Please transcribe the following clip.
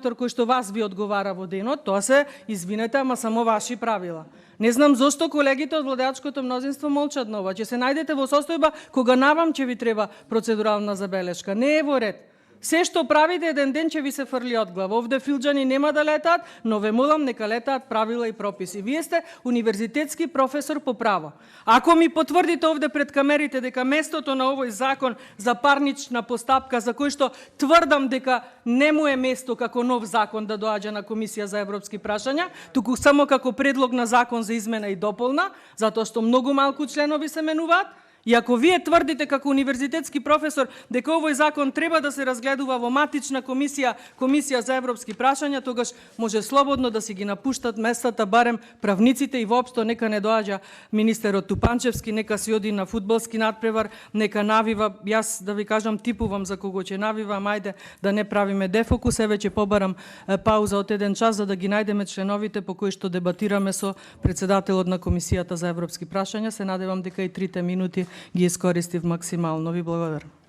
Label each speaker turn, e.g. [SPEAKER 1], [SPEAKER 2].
[SPEAKER 1] кој што вас ви одговара во денот, тоа се, извинете, ама само ваши правила. Не знам зошто колегите од владеачкото мнозинство молчат на ова. Ќе се најдете во состојба кога навам ќе ви треба процедурална забелешка. Не е во ред. Се што правите еден ден ќе ви се фрли од глава. Овде филџани нема да летаат, но ве молам нека летаат правила и прописи. Вие сте универзитетски професор по право. Ако ми потврдите овде пред камерите дека местото на овој закон за парнична постапка, за кој што тврдам дека не му е место како нов закон да доаѓа на Комисија за европски прашања, туку само како предлог на закон за измена и дополна, затоа што многу малку членови се менуваат. И ако вие тврдите како универзитетски професор дека овој закон треба да се разгледува во матична комисија, Комисија за европски прашања, тогаш може слободно да си ги напуштат местата, барем правниците, и воопшто нека не доаѓа министерот Тупанчевски, нека си оди на фудбалски надпревар, нека навива. Јас да ви кажам, типувам за кого ќе навива, ајде да не правиме дефокус. Еве ќе побарам пауза од 1 час за да ги најдеме членовите по кои што дебатираме со председателот на Комисијата за европски прашања. Се надевам дека и 3 минути ги искористив максимално. Ви благодарам.